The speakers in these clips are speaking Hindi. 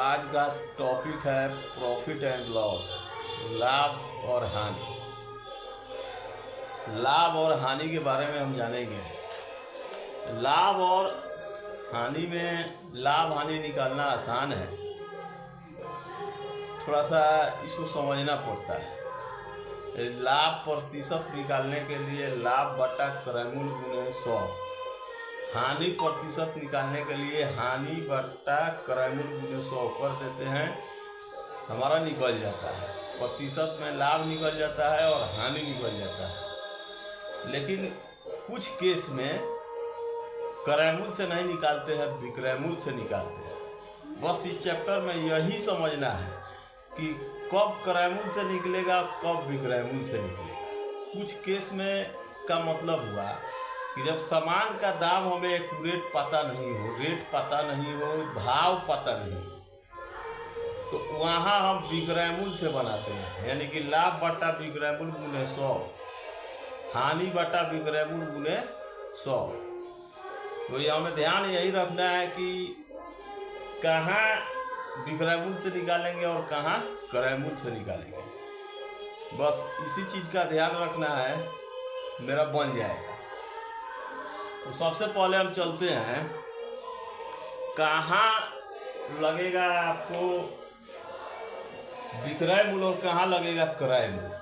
आज का टॉपिक है प्रॉफिट एंड लॉस, लाभ और हानि। लाभ और हानि के बारे में हम जानेंगे। लाभ और हानि में लाभ हानि निकालना आसान है, थोड़ा सा इसको समझना पड़ता है। लाभ प्रतिशत निकालने के लिए लाभ बटा क्रयमूल गुणे 100, हानि प्रतिशत निकालने के लिए हानि बटा क्रयमूल गुणे 100 कर देते हैं, हमारा निकल जाता है। प्रतिशत में लाभ निकल जाता है और हानि निकल जाता है। लेकिन कुछ केस में क्रयमूल से नहीं निकालते हैं, विक्रयमूल से निकालते हैं। बस इस चैप्टर में यही समझना है कि कब क्रयमूल से निकलेगा, कब विक्रयमूल से निकलेगा। कुछ केस में का मतलब हुआ कि जब सामान का दाम हमें एक्यूरेट पता नहीं हो, रेट पता नहीं हो, भाव पता नहीं हो, तो वहाँ हम विक्रयमूल से बनाते हैं। यानी कि लाभ बटा विक्रयमूल गुणे 100, हानि बटा विक्रयमूल गुणे 100। तो ये हमें ध्यान यही रखना है कि कहाँ विक्रयमूल से निकालेंगे और कहाँ क्रयमूल से निकालेंगे। बस इसी चीज़ का ध्यान रखना है, मेरा बन जाएगा। तो सबसे पहले हम चलते हैं, कहाँ लगेगा आपको विक्रय मूल्य और कहाँ लगेगा क्रय मूल्य।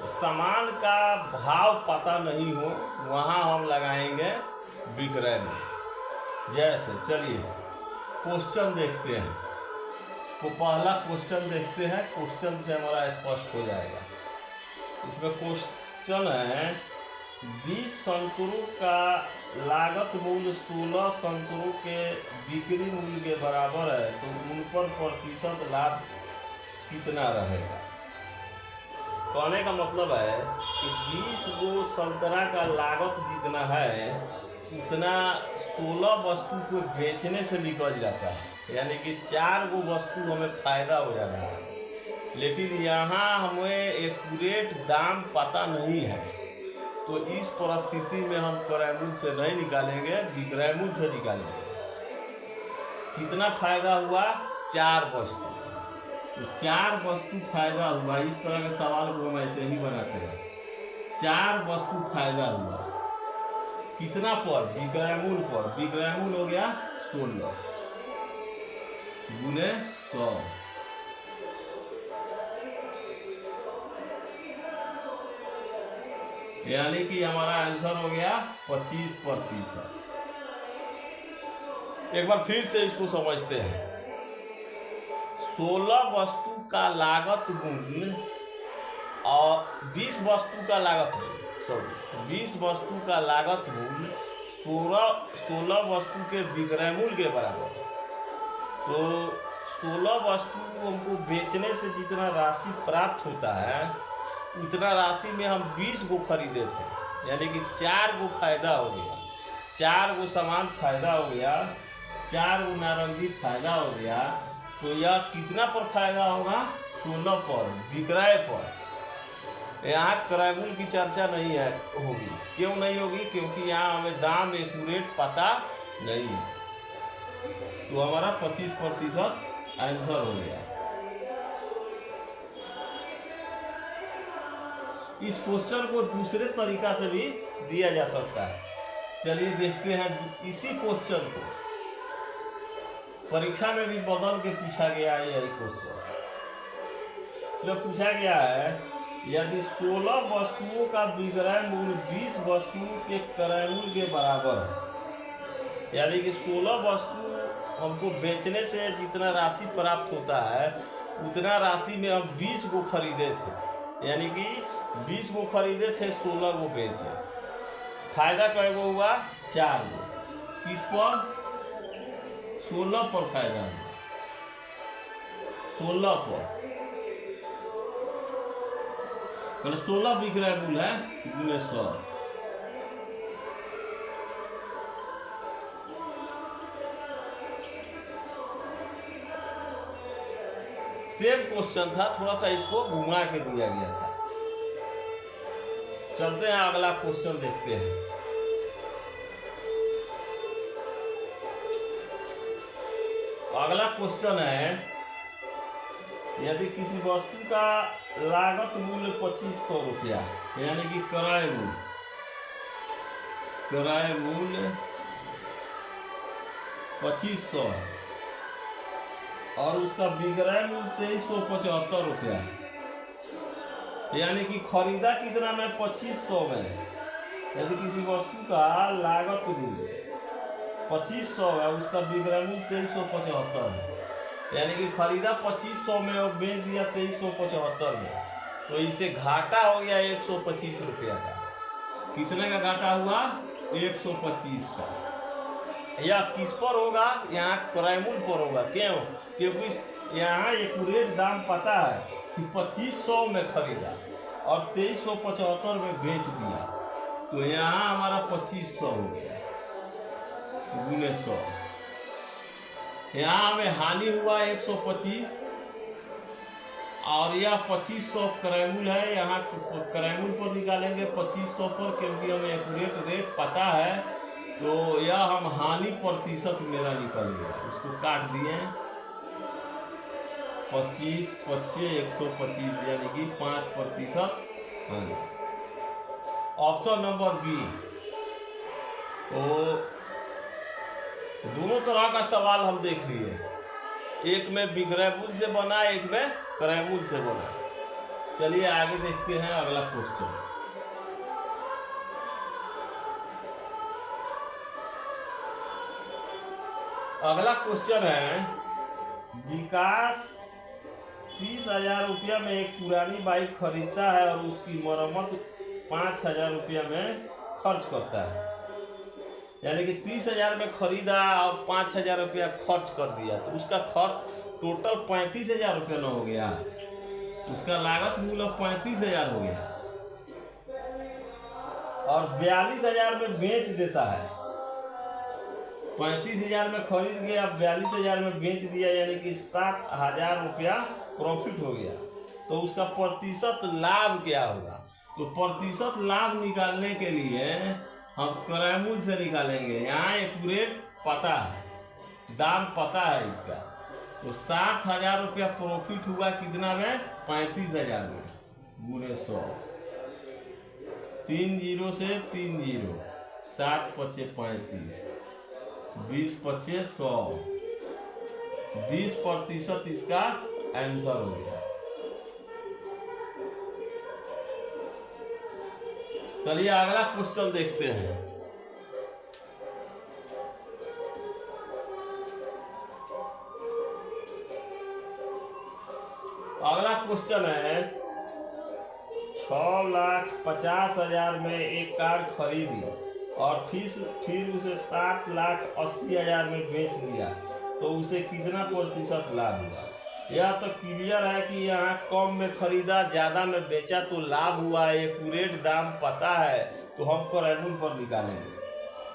तो सामान का भाव पता नहीं हो, वहाँ हम लगाएंगे विक्रय मूल्य। जैसे चलिए क्वेश्चन देखते हैं, तो पहला क्वेश्चन देखते हैं, क्वेश्चन से हमारा स्पष्ट हो जाएगा। इसमें क्वेश्चन है 20 संतरों का लागत मूल्य 16 संतरों के बिक्री मूल्य के बराबर है, तो उन पर प्रतिशत लाभ कितना रहेगा। कहने का मतलब है कि 20 गो संतरा का लागत जितना है उतना 16 वस्तु को बेचने से निकल जाता है। यानी कि 4 गो वस्तु हमें फायदा हो जा रहा है। लेकिन यहाँ हमें एक्यूरेट दाम पता नहीं है, तो इस परिस्थिति में हम क्रयमूल्य से नहीं निकालेंगे, विक्रयमूल्य से निकालेंगे। कितना फायदा हुआ? 4 वस्तु। तो 4 वस्तु फायदा हुआ। इस तरह के सवाल को हम ऐसे ही बनाते हैं। 4 वस्तु फायदा हुआ, कितना पर? विक्रयमूल्य पर। विक्रयमूल्य हो गया 16 गुणे 100, यानी कि हमारा आंसर हो गया 25%। एक बार फिर से इसको समझते हैं। 16 वस्तु का लागत गुण और 20 वस्तु का लागत गुण, 20 वस्तु का लागत गुण 16 वस्तु के विक्रय मूल्य के बराबर है। तो 16 वस्तु हमको बेचने से जितना राशि प्राप्त होता है, उतना राशि में हम 20 गो खरीदे थे, यानी कि 4 गो फायदा हो गया। 4 गो सामान फायदा हो गया, 4 गो नारंगी फायदा हो गया। तो यह कितना पर फायदा होगा? 16 पर, विक्रय पर। यहाँ क्रयमूल्य की चर्चा नहीं है, होगी। क्यों नहीं होगी? क्योंकि यहाँ हमें दाम एक्यूरेट पता नहीं है। तो हमारा 25% आंसर हो गया। इस क्वेश्चन को दूसरे तरीका से भी दिया जा सकता है। चलिए देखते हैं इसी क्वेश्चन को परीक्षा में भी बदल के पूछा गया है। यही क्वेश्चन इसमें पूछा गया है, यदि 16 वस्तुओं का विक्रय मूल्य 20 वस्तुओं के क्रय मूल्य के बराबर है, यानी कि 16 वस्तु हमको बेचने से जितना राशि प्राप्त होता है, उतना राशि में हम 20 को खरीदे थे। यानी कि 20 को खरीदे थे, 16 को बेचे। फायदा कै गो हुआ? 4 गो। किस पर? 16 पर फायदा हुआ, 16 पर। 16 विक्रय मूल्य है गुणे 100। सेम क्वेश्चन था, थोड़ा सा इसको घुमा के दिया गया था। चलते हैं अगला क्वेश्चन देखते हैं। अगला क्वेश्चन है यदि किसी वस्तु का लागत मूल्य 2500 रुपया, यानी कि क्रय मूल्य 2500 है और उसका विक्रय मूल्य 2375 रुपया है, यानी कि खरीदा कितना में 2500 में। यदि किसी वस्तु का लागत मूल्य 2500 है, उसका विक्रय मूल्य 2375 है, यानी कि खरीदा 2500 में और बेच दिया 2375 में, तो इसे घाटा हो गया 125 रुपया का। कितने का घाटा हुआ? 125 का। यह किस पर होगा? यहाँ क्रय मूल्य पर होगा। क्यों? क्योंकि यहाँ एक्यूरेट दाम पता है कि 2500 में खरीदा और 2375 में बेच दिया, तो यहाँ हमारा 2500 हो गया गुने 100। यहाँ हमें हानि हुआ 125 और यह 2500 क्रय मूल्य है। यहाँ क्रय मूल्य पर निकालेंगे 2500 पर, क्योंकि हमें एक्यूरेट रेट पता है, तो यह हम हानि प्रतिशत मेरा निकल गया। इसको काट दिए 25 25 125, यानी कि 5% हानि। Option number B. तो दोनों तरह का सवाल हम देख लिए, एक में विक्रय मूल्य से बना, एक में क्रय मूल्य से बना। चलिए आगे देखते हैं अगला क्वेश्चन। अगला क्वेश्चन है, विकास 30,000 रुपया में एक पुरानी बाइक खरीदता है और उसकी मरम्मत 5,000 रुपया में खर्च करता है। यानी कि 30,000 में खरीदा और 5,000 रुपया खर्च कर दिया, तो उसका खर्च टोटल 35,000 रुपया न हो गया। उसका लागत मूल्य 35,000 हो गया और 42,000 में बेच देता है। 35,000 में खरीद गया, 42,000 में बेच दिया, यानी कि 7,000 रुपया प्रॉफिट हो गया। तो उसका प्रतिशत लाभ क्या होगा? तो प्रतिशत लाभ निकालने के लिए हम क्रय मूल्य से निकालेंगे। यहाँ एक्यूरेट पता है, दाम पता है इसका, तो 7,000 रुपया प्रॉफिट हुआ कितना में? 35,000 में गुने 100। 3 0 से 3 0, 7 5 35, 20 5 100, 20% इसका आंसर हो गया। चलिए अगला क्वेश्चन देखते हैं। अगला क्वेश्चन है, 6,50,000 में एक कार खरीदी और फिर उसे 7,80,000 में बेच दिया, तो उसे कितना प्रतिशत लाभ हुआ? यह तो क्लियर है कि यहाँ कम में खरीदा, ज़्यादा में बेचा तो लाभ हुआ। एक्यूरेट दाम पता है, तो हम क्रय मूल्य पर निकालेंगे।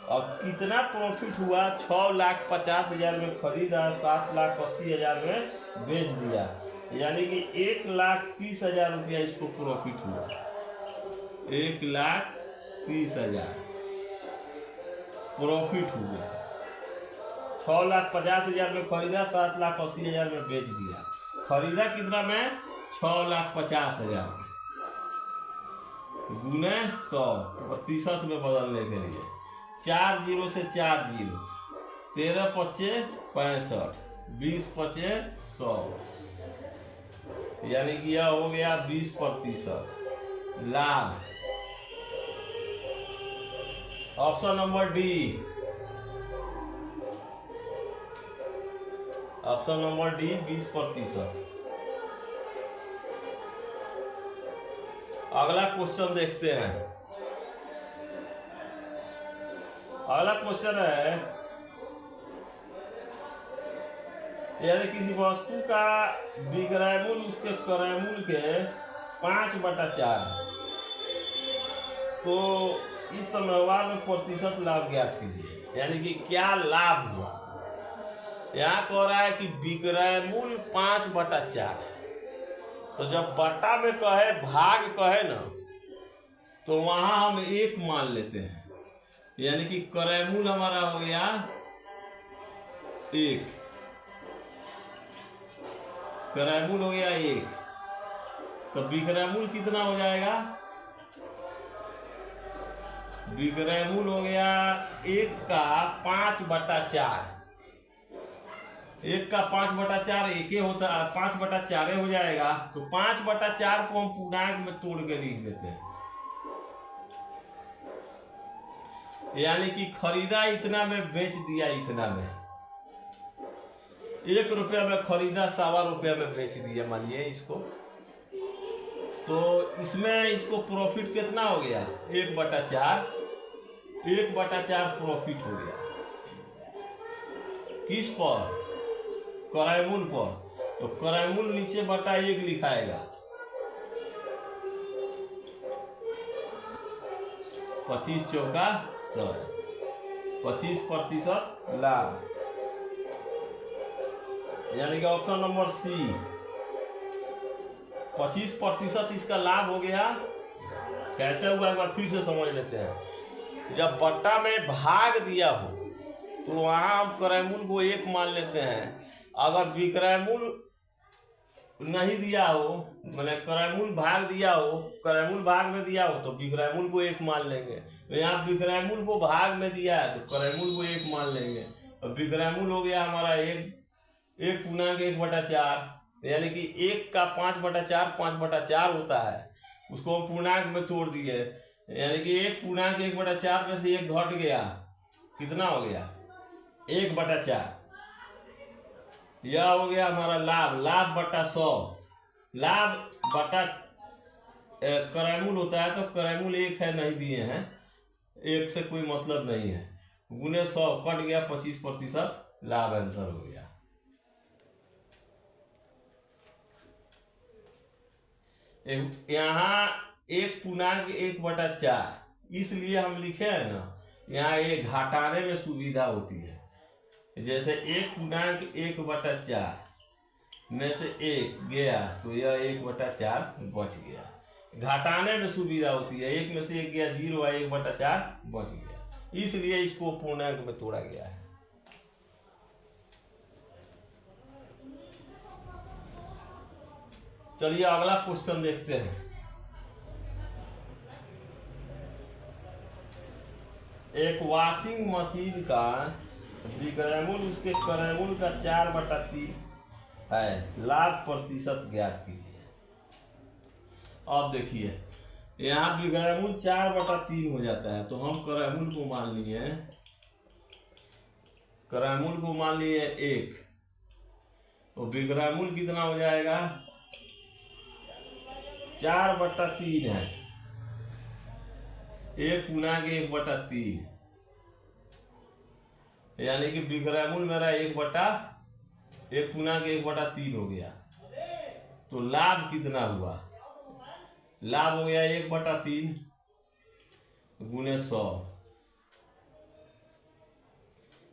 अब कितना प्रॉफिट हुआ? 6,50,000 में खरीदा, 7,80,000 में बेच दिया, यानी कि 1,30,000 रुपया इसको प्रॉफिट हुआ। 1,30,000 प्रॉफिट हुआ। 6,50,000 में खरीदा, 7,80,000 में बेच दिया। खरीदा कितना में? 6,50,000 में गुने 100, प्रतिशत में बदलने के लिए 4 0 से 4 0, 13 5 65, 20 5 100, यानी कि यह हो गया 20% लाभ। Option number D. Option number D 20%। अगला क्वेश्चन देखते हैं। अगला क्वेश्चन है, यदि किसी वस्तु का विक्रय मूल्य उसके क्रय मूल्य के 5/4 है, तो इस समयवार में प्रतिशत लाभ ज्ञात कीजिए। यानी कि क्या लाभ हुआ? यहाँ कह रहा है कि विक्रय मूल्य 5/4, तो जब बटा में कहे, भाग कहे ना, तो वहां हम 1 मान लेते हैं, यानी कि क्रय मूल्य हमारा हो गया 1। क्रय मूल्य हो गया 1, तो विक्रय मूल्य कितना हो जाएगा? विक्रय मूल्य हो गया 1 का 5/4। 1 का 5/4 1 होता है, 5/4 हो जाएगा। तो 5/4 को हम पूर्णांक में तोड़ के लिख देते हैं, यानी कि खरीदा इतना में, बेच दिया इतना में। 1 रुपया में खरीदा, 1.25 रुपया में बेच दिया मानिए इसको। तो इसमें इसको प्रॉफिट कितना हो गया? 1/4। 1/4 प्रॉफिट हो गया किस पर? क्रय मूल्य पर। तो क्रय मूल्य नीचे बटा 1 लिखाएगा। 25 चौका 100, 25% लाभ, यानी कि ऑप्शन नंबर सी 25% इसका लाभ हो गया। कैसे हुआ एक बार फिर से समझ लेते हैं। जब बट्टा में भाग दिया हो तो वहां हम क्रय मूल्य को 1 मान लेते हैं। अगर विक्रय मूल्य नहीं दिया हो, मैंने क्रय मूल्य भाग दिया हो, क्रय मूल्य भाग में दिया हो, तो विक्रय मूल्य को 1 मान लेंगे। तो यहाँ विक्रय मूल्य को भाग में दिया है तो क्रय मूल्य को 1 मान लेंगे। और विक्रय मूल्य हो गया हमारा 1 पूर्णांक 1/4, यानी कि 1 का 5/4 5/4 होता है, उसको हम पूर्णांक में तोड़ दिए, यानी कि 1 पूर्णांक 1/4 में से 1 घट गया, कितना हो गया? 1/4। यह हो गया हमारा लाभ। लाभ बटा 100, लाभ बटा क्रय मूल्य होता है, तो क्रय मूल्य 1 है, नहीं दिए हैं, 1 से कोई मतलब नहीं है, गुने 100 कट गया, 25% लाभ आंसर हो गया। यहाँ 1 पूर्णांक 1/4 इसलिए हम लिखे हैं ना, यहाँ ये घटाने में सुविधा होती है। जैसे 1 पूर्णांक 1/4 में से 1 गया तो यह 1/4 बच गया। घटाने में सुविधा होती है, 1 में से 1 गया 0 है, 1/4 बच गया, इसलिए इसको पूर्णांक में तोड़ा गया है। चलिए अगला क्वेश्चन देखते हैं। एक वॉशिंग मशीन का विक्रय मूल्य उसके क्रय मूल्य का 4/3 है, लाभ प्रतिशत ज्ञात कीजिए। अब देखिए यहाँ विक्रय मूल्य 4/3 हो जाता है, तो हम क्रय मूल्य को मान लिए, क्रय मूल्य को मान लिए 1, तो विक्रय मूल्य कितना हो जाएगा? 4/3 है, 1 पूर्णांक 1/3, यानी कि विक्रय मूल्य मेरा 1 पूर्णांक 1/3 हो गया। तो लाभ कितना हुआ? लाभ हो गया 1/3 गुने 100।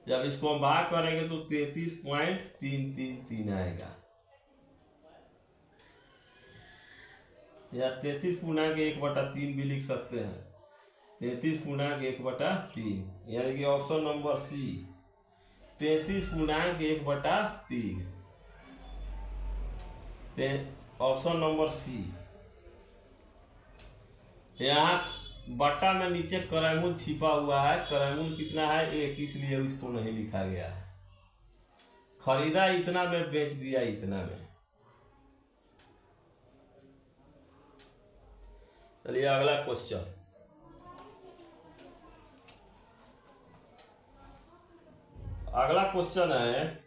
जब इसको हम भाग करेंगे तो 33.333 आएगा, या 33 पूर्णांक 1/3 भी लिख सकते हैं, 33 पूर्णांक 1/3, यानी कि ऑप्शन नंबर सी 33 पूर्णांक 1/3, ऑप्शन नंबर सी। यहाँ बट्टा में नीचे क्रय मूल्य छिपा हुआ है, क्रय मूल्य कितना है? 1, इसलिए इसको नहीं लिखा गया है। खरीदा इतना में, बेच दिया इतना में। चलिए अगला क्वेश्चन। अगला क्वेश्चन है,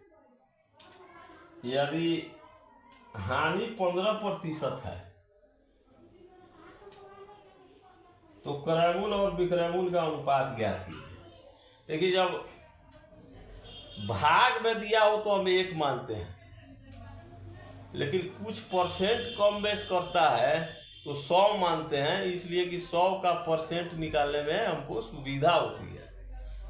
यदि हानि 15% है तो क्रय मूल्य और विक्रय मूल्य का अनुपात ज्ञात कीजिए। देखिए जब भाग में दिया हो तो हम 1 मानते हैं, लेकिन कुछ परसेंट कम बेस करता है तो 100 मानते हैं, इसलिए कि 100 का परसेंट निकालने में हमको सुविधा होती है।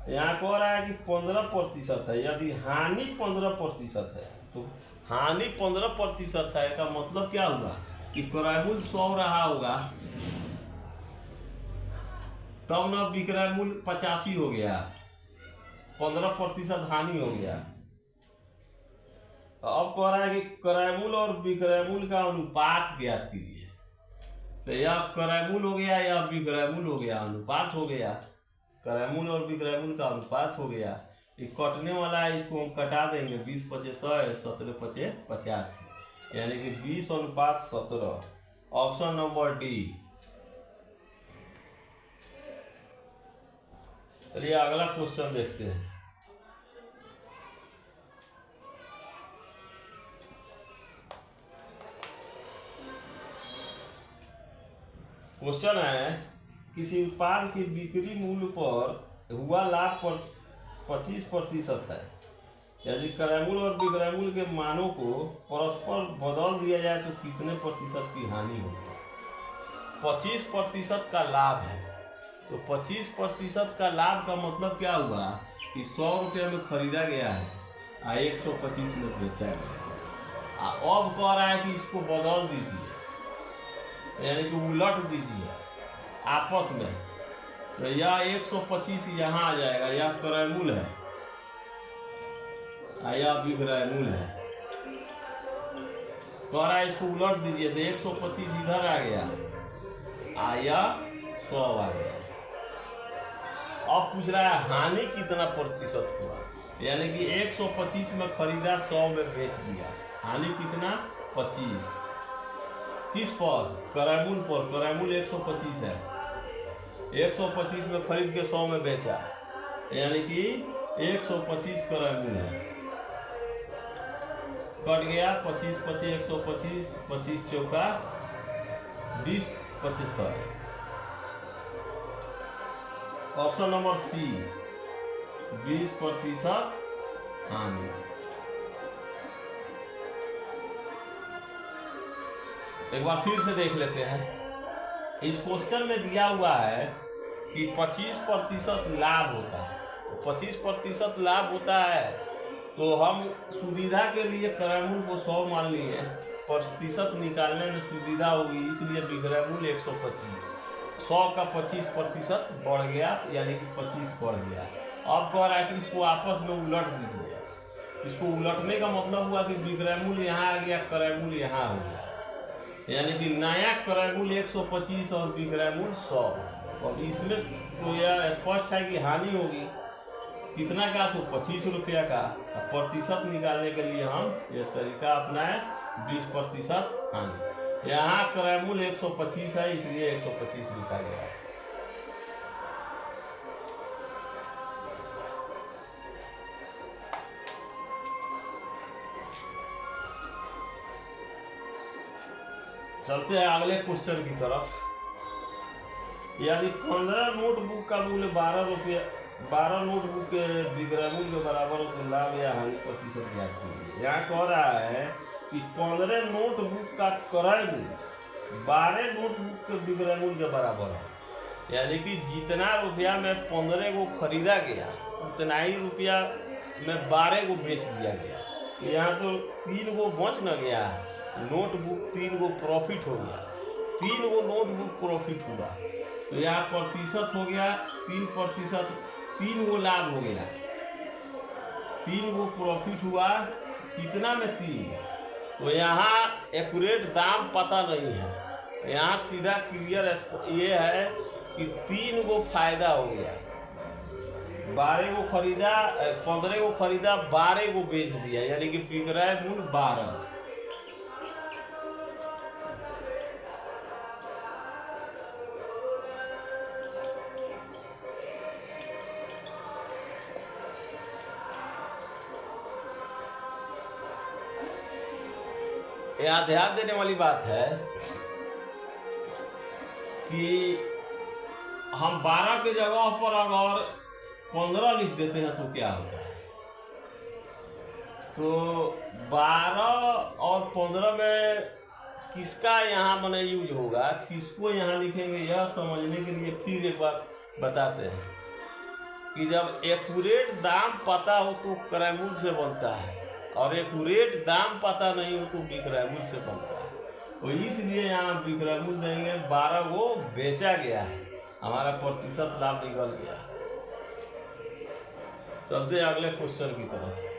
यहाँ कह रहा है कि 15% है, यदि हानि 15% है तो हानि 15% है का मतलब क्या हुआ कि क्रय मूल्य 100 रहा होगा, तब ना विक्रय मूल्य 85 हो गया, 15% हानि हो गया। अब कह रहा है कि क्रय मूल्य और विक्रय मूल्य का अनुपात ज्ञात कीजिए। तो यह क्रय मूल्य हो गया, यह विक्रय मूल्य हो गया, अनुपात हो गया। क्रय मूल्य और विक्रय मूल्य का अनुपात हो गया। ये कटने वाला है, इसको हम कटा देंगे। 20 पचे 100 है, 17 पचे 50, यानी कि 20:17। Option number D. चलिए अगला क्वेश्चन देखते हैं। क्वेश्चन है, किसी उत्पाद के बिक्री मूल्य पर हुआ लाभ पर 25% है। यदि क्रय मूल्य और विक्रय मूल्य के मानों को परस्पर बदल दिया जाए तो कितने प्रतिशत की हानि होगी? 25% का लाभ है, तो 25% का लाभ का मतलब क्या हुआ कि 100 रुपये में खरीदा गया है और 125 में बेचा गया। अब कह रहा है कि इसको बदल दीजिए, यानी कि उलट दीजिए आपस में। तो यह 125 यहाँ आ जाएगा, यह क्रय मूल्य है, यह विक्रय मूल्य है। कह रहा है इसको उलट दीजिए, तो 125 इधर आ गया, आया 100 आ गया। अब पूछ रहा है हानि कितना प्रतिशत हुआ, यानी कि 125 में खरीदा, 100 में बेच दिया, हानि कितना? 25। किस पर? क्रय मूल्य पर। क्रय मूल्य 125 है, 125 में खरीद के 100 में बेचा, यानी कि 125 क्रय मूल्य है। कट गया 25 पचे 125, 25 चौका 20 पचे 100। ऑप्शन नंबर सी, 20% हानि। एक बार फिर से देख लेते हैं। इस क्वेश्चन में दिया हुआ है कि 25% लाभ होता है। तो 25% लाभ होता है, तो हम सुविधा के लिए क्रय मूल्य को 100 मान लिए, प्रतिशत निकालने में सुविधा होगी, इसलिए विक्रय मूल्य 125। 100 का 25% बढ़ गया, यानी कि 25 बढ़ गया। अब कह रहा है कि इसको आपस में उलट दीजिए। इसको उलटने का मतलब हुआ कि विक्रय मूल्य यहाँ आ गया, क्रय मूल्य यहाँ हो गया, यानी कि नया क्रय मूल्य 125 और विक्रय मूल्य 100। और इसमें तो यह स्पष्ट है कि हानि होगी। कितना का? तो 25 रुपया का। प्रतिशत निकालने के लिए हम यह तरीका अपनाए, 20% हानि। यहाँ क्रय मूल्य 125 है, इसलिए 125 लिखा गया। चलते हैं अगले क्वेश्चन की तरफ। यदि 15 नोटबुक का मूल्य 12 रुपया, 12 नोटबुक के विक्रय मूल्य के बराबर हो तो लाभ या हानि प्रतिशत ज्ञात कीजिए। यहाँ कह रहा है कि 15 नोटबुक का क्रय मूल्य 12 नोटबुक के विक्रय मूल्य के बराबर है, यानी कि जितना रुपया में 15 को खरीदा गया उतना ही रुपया में 12 को बेच दिया गया। यहाँ तो 3 को बच न गया, नोटबुक 3 को प्रॉफिट हो गया, 3 को नोटबुक प्रॉफिट हुआ, तो यहाँ प्रतिशत हो गया 3%, 3 को लाभ हो गया, 3 को प्रॉफिट हुआ, कितना में 3। तो यहाँ एक्यूरेट दाम पता नहीं है, यहाँ सीधा क्लियर ये है कि 3 को फायदा हो गया, 12 को खरीदा, 15 को खरीदा, 12 को बेच दिया, यानी कि विक्रय मूल्य 12। यहाँ ध्यान देने वाली बात है कि हम 12 के जगह पर अगर 15 लिख देते हैं तो क्या होता है? तो 12 और 15 में किसका यहाँ मने यूज होगा, किसको यहाँ लिखेंगे, यह समझने के लिए फिर एक बार बताते हैं कि जब एक्यूरेट दाम पता हो तो क्रय मूल्य से बनता है, और एक्यूरेट दाम पता नहीं हो तो विक्रय मूल्य से बनता है। तो इसलिए यहाँ विक्रय मूल्य देंगे, 12 को बेचा गया है, हमारा प्रतिशत लाभ निकल गया। चलते अगले क्वेश्चन की तरफ।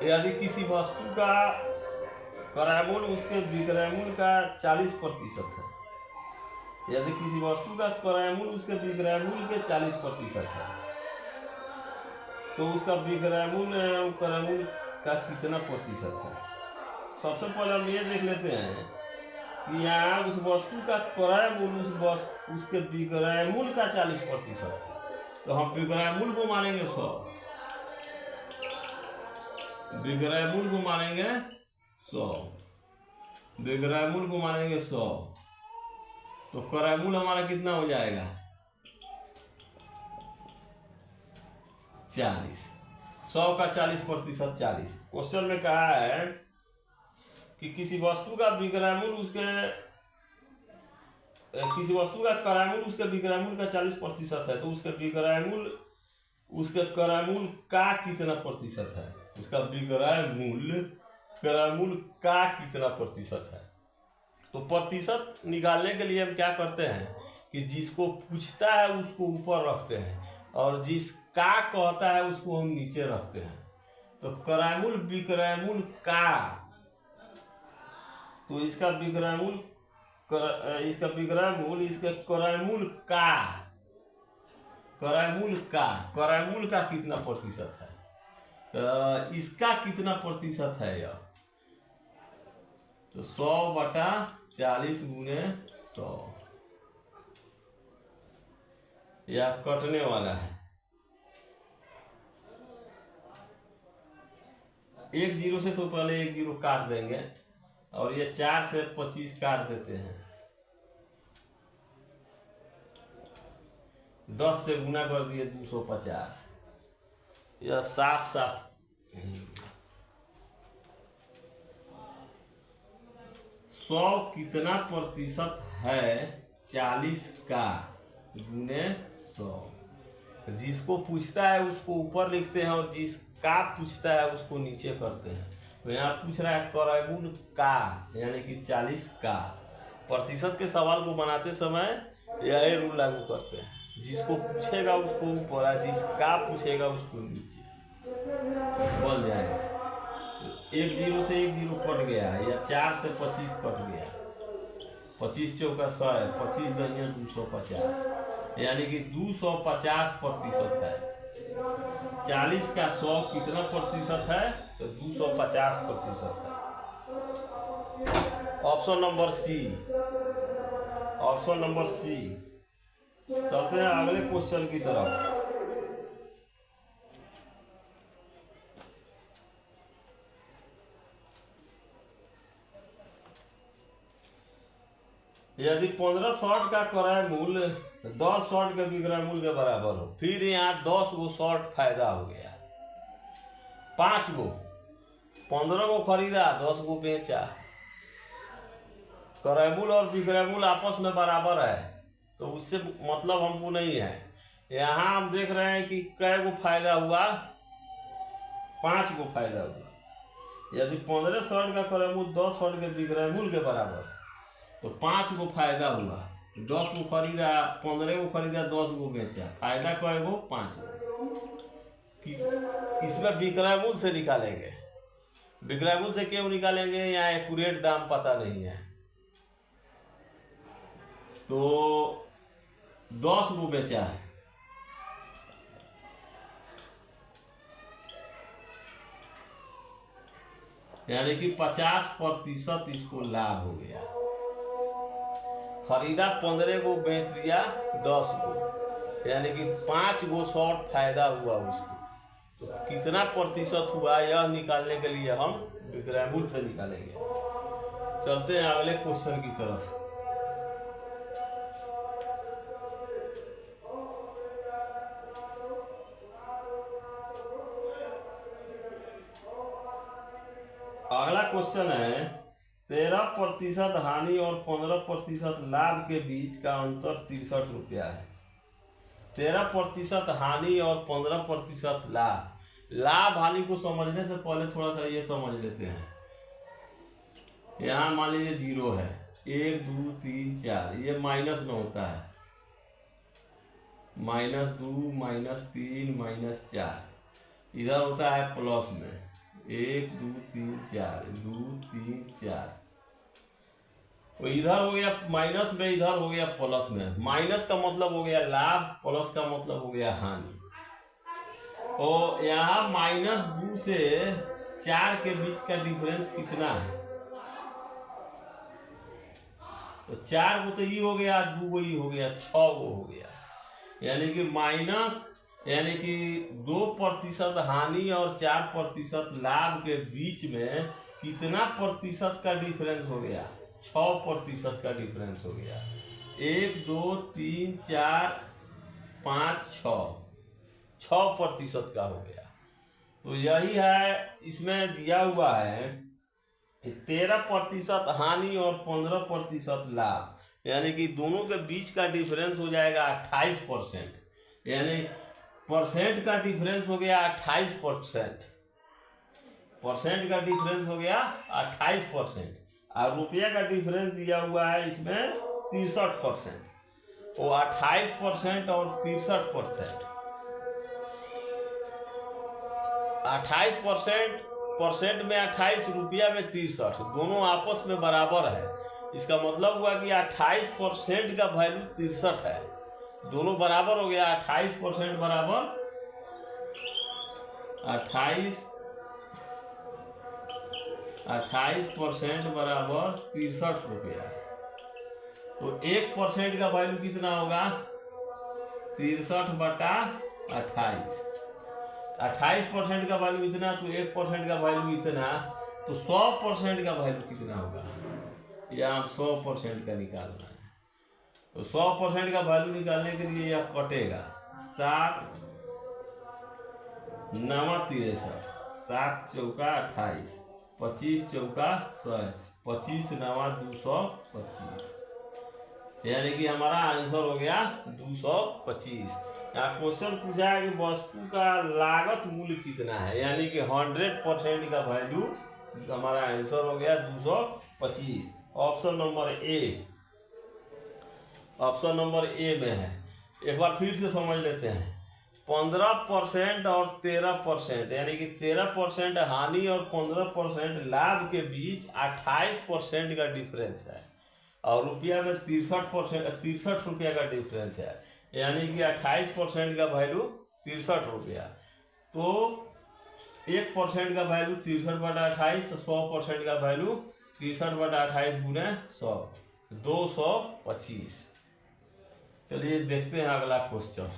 यदि किसी वस्तु का क्रय मूल्य उसके विक्रय मूल्य का 40% है, यदि किसी वस्तु का क्रय मूल्य उसके विक्रय मूल्य के 40% है, तो उसका विक्रय मूल्य क्रय मूल्य का कितना प्रतिशत है। सबसे पहले हम ये देख लेते हैं कि यहाँ उस वस्तु का क्रय मूल्य उसके विक्रय मूल्य का 40% है, तो हम विक्रय मूल्य को मानेंगे 100, विक्रय मूल्य को मानेंगे 100, विक्रय मूल्य को मानेंगे 100, तो क्रय मूल्य हमारा कितना हो जाएगा 40। 100 का 40% 40। क्वेश्चन में कहा है कि किसी वस्तु का विक्रय मूल्य किसी वस्तु का क्रय मूल्य उसके विक्रय मूल्य का 40% है, तो उसके क्रय मूल्य का कितना प्रतिशत है, उसका विक्रय मूल्य क्रय मूल्य का कितना प्रतिशत है। तो प्रतिशत निकालने के लिए हम क्या करते हैं कि जिसको पूछता है उसको ऊपर रखते हैं और जिसका कहता है उसको हम नीचे रखते हैं। तो क्रय मूल्य विक्रय मूल्य का, तो इसका विक्रय मूल्य इसका विक्रय मूल्य इसके क्रय मूल्य का, क्रय मूल्य का कितना प्रतिशत है, इसका कितना प्रतिशत है यह, तो 100/40 गुणे 100, यह कटने वाला है। 1 0 से तो पहले 1 0 काट देंगे और ये 4 से 25 काट देते हैं, 10 से गुना कर दिए 250, यह साफ 100 कितना प्रतिशत है 40 का गुने 100। जिसको पूछता है उसको ऊपर लिखते हैं और जिसका पूछता है उसको नीचे करते हैं। तो यहाँ पूछ रहा है क्रय मूल्य का, यानी कि 40 का। प्रतिशत के सवाल को बनाते समय यही रूल लागू करते हैं, जिसको पूछेगा उसको ऊपर है, जिसका पूछेगा उसको नीचे बन जाएगा। 1 0 से 1 0 कट गया, या 4 से 25 कट गया, 25 चौका 100 है, 25 नहीं 250, यानी कि 250% है। 40 का 100 कितना प्रतिशत है, तो 250% है। Option number C, option number C. चलते हैं अगले क्वेश्चन की तरफ। यदि 15 शॉर्ट का क्रय मूल्य 10 शॉर्ट के विक्रय मूल्य के बराबर हो, फिर यहाँ 10 गो शॉर्ट फायदा हो गया, 5 गो, 15 गो खरीदा 10 गो बेचा, क्रय मूल्य और विक्रय मूल्य आपस में बराबर है, तो उससे मतलब हमको नहीं है। यहाँ हम देख रहे हैं कि कै गो फायदा हुआ, 5 गो फायदा हुआ। यदि 15 शॉर्ट का क्रय मूल्य 10 शॉर्ट के विक्रय मूल्य के बराबर, तो 5 गो फायदा हुआ, 10 गो खरीदा, 15 गो खरीदा, 10 गो बेचा, फायदा कै गो 5 गो। इसमें विक्रय मूल्य से निकालेंगे। विक्रय मूल्य से क्यों निकालेंगे, यहाँ एक्यूरेट दाम पता नहीं है, तो 10 गो बेचा है, यानी कि 50% इसको लाभ हो गया। खरीदा 15 गो, बेच दिया 10 गो, यानी कि 5 गो शॉर्ट फायदा हुआ उसको। तो कितना प्रतिशत हुआ यह निकालने के लिए हम विक्रय मूल्य से निकालेंगे। चलते हैं अगले क्वेश्चन की तरफ। अगला क्वेश्चन है 13% हानि और 15% लाभ के बीच का अंतर 63 रुपया है। 13% हानि और 15% लाभ। लाभ हानि को समझने से पहले थोड़ा सा ये समझ लेते हैं। यहाँ मान लीजिए 0 है, 1 2 3 4, ये माइनस में होता है, -2 -3 -4, इधर होता है प्लस में, 1 2 3 4, 2 3 4। तो इधर हो गया माइनस में, इधर हो गया प्लस में। माइनस का मतलब हो गया लाभ, प्लस का मतलब हो गया हानि। और यहाँ -2 से 4 के बीच का डिफरेंस कितना है? तो 4 को तो ये हो गया, 2 को ये हो गया, 6 को हो गया। यानी कि यानी कि 2% हानि और 4% लाभ के बीच में कितना प्रतिशत का डिफरेंस हो गया? 6% का डिफरेंस हो गया। 1 2 3 4 5 6% का हो गया। तो यही है, इसमें दिया हुआ है 13% हानि और 15% लाभ, यानी कि दोनों के बीच का डिफरेंस हो जाएगा 28%। यानी परसेंट का डिफरेंस हो गया 28%। परसेंट का डिफरेंस हो गया 28%। और रुपया का डिफरेंस दिया हुआ है इसमें 63%। वो 28% और 63%। 28% में 28, रुपया में 63, दोनों आपस में बराबर है। इसका मतलब हुआ कि 28% का वैल्यू 63 है। दोनों बराबर हो गया। 28% बराबर 28% बराबर 63 रुपया। तो 1% का वैल्यू कितना होगा? 63/28। 28% का वैल्यू इतना, तो 1% का वैल्यू इतना, तो 100% का वैल्यू कितना होगा? यहाँ 100% का निकालना है। तो 100% का वैल्यू निकालने के लिए यह कटेगा। 7 9 63, 7 चौका 28, 25 चौका 100, 25 9 225। यानी कि हमारा आंसर हो गया 225। यहाँ क्वेश्चन पूछा है कि वस्तु का लागत मूल्य कितना है, यानी कि 100% का वैल्यू हमारा आंसर हो गया 225। ऑप्शन नंबर ए में है। एक बार फिर से समझ लेते हैं। 15% और 13%, यानी कि 13% हानि और 15% लाभ के बीच 28% का डिफरेंस है। और रुपया में 63 रुपया का डिफरेंस है, यानी कि 28% का वैल्यू 63 रुपया। तो 1% का वैल्यू 63/28, 100% का वैल्यू 63/28 गुने 100, 225। चलिए देखते हैं अगला क्वेश्चन।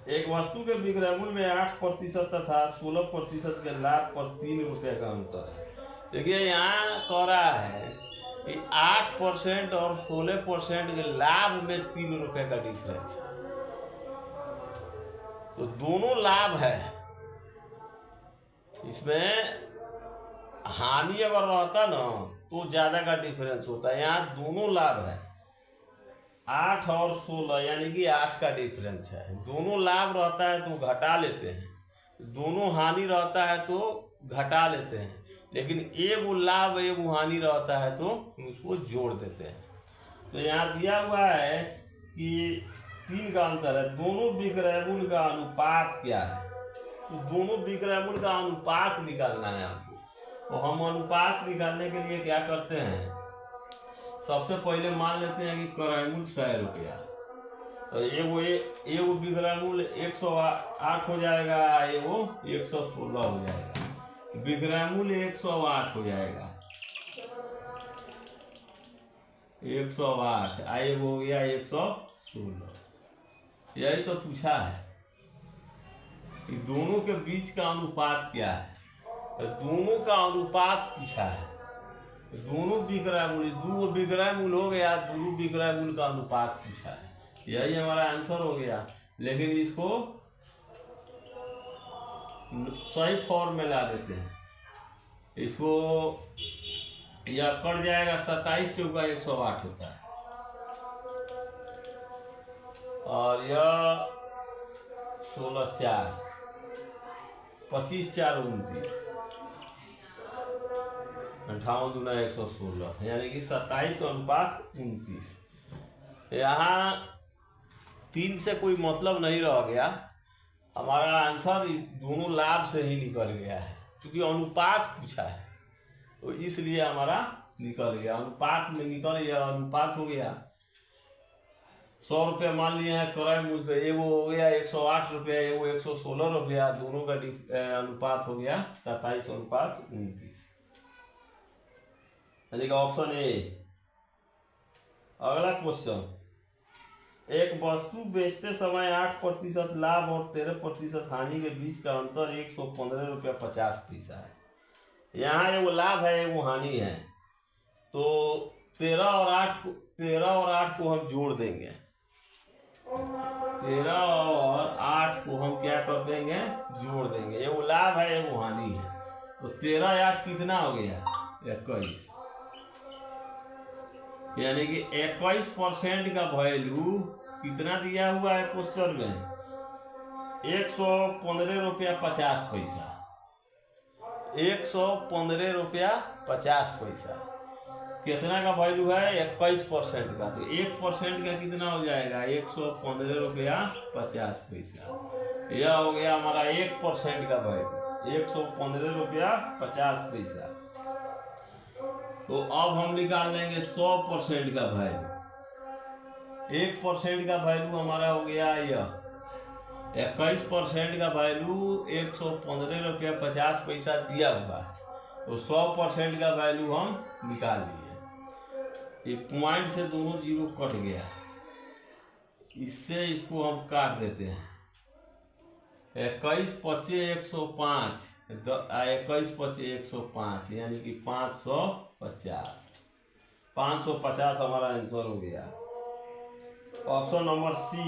एक वस्तु के विक्रय मूल्य में 8% तथा 16% के लाभ पर 3 रुपये का अंतर है। देखिए यहाँ कह रहा है कि 8% और 16% के लाभ में 3 रुपये का डिफरेंस है। तो दोनों लाभ है। इसमें हानि अगर रहता ना तो ज्यादा का डिफरेंस होता है। यहाँ दोनों लाभ है, 8 और 16, यानी कि 8 का डिफरेंस है। दोनों लाभ रहता है तो घटा लेते हैं, दोनों हानि रहता है तो घटा लेते हैं, लेकिन एगो लाभ एगो हानि रहता है तो उसको जोड़ देते हैं। तो यहाँ दिया हुआ है कि 3 का अंतर है। दोनों विक्रय मूल्य का अनुपात क्या है? तो दोनों विक्रय मूल्य का अनुपात निकालना है आपको। तो हम अनुपात निकालने के लिए क्या करते हैं? सबसे पहले मान लेते हैं कि क्रय मूल्य 100 रुपया, तो एगो विक्रय मूल्य 108 हो जाएगा, एगो 116 हो जाएगा। विक्रय मूल्य 108 हो जाएगा, 108, एगो हो गया 116। यही तो पूछा है कि दोनों के बीच का अनुपात क्या है। तो दोनों का अनुपात पूछा है। दोनों विक्रय मूल्य, 2 विक्रय मूल्य हो गया, दोनों विक्रय मूल्य का अनुपात पूछा है। यही हमारा आंसर हो गया। लेकिन इसको सही फॉर्म में ला देते हैं। इसको यह कट जाएगा, 27 चौका 108 होता है, और यह 16 4, 25 4 29, 58 दूना 116, यानी कि 27 अनुपात 29। यहाँ 3 से कोई मतलब नहीं रह गया, हमारा आंसर इस दोनों लाभ से ही निकल गया है, क्योंकि अनुपात पूछा है तो इसलिए हमारा निकल गया, अनुपात में निकल गया, अनुपात हो गया। 100 रुपया मान लिए हैं क्रय मूल्य, तो एगो हो गया 108 रुपया, एगो 116 रुपया, दोनों का अनुपात हो गया 27:29, यानी कि ऑप्शन ए। अगला क्वेश्चन, एक वस्तु बेचते समय 8% लाभ और 13% हानि के बीच का अंतर 115 रुपया 50 पैसा है। यहाँ एगो लाभ है एगो हानि है, तो 13 और 8 को हम जोड़ देंगे। 13 और 8 को हम क्या कर देंगे, जोड़ देंगे। एगो लाभ है एगो हानि है, तो 13 या 8 कितना हो गया, 21, यानी कि 21% का वैल्यू कितना दिया हुआ है क्वेश्चन में, 115 रुपया 50 पैसा, 115 रुपया 50 पैसा। कितना का वैल्यू है, 21% का, तो 1% का कितना हो जाएगा, 115 रुपया 50 पैसा। यह हो गया हमारा 1% का वैल्यू, 115 रुपया 50 पैसा। तो अब हम निकाल लेंगे 100% का वैल्यू। 1% का वैल्यू हमारा हो गया यह, 21% का वैल्यू 115 रुपया 50 पैसा दिया हुआ है, तो 100% का वैल्यू हम निकाल लिए। ये पॉइंट से दोनों जीरो कट गया, इससे इसको हम काट देते हैं। 21 25 105, 21 25 105, यानी कि 550, 550 हमारा आंसर हो गया। Option number C.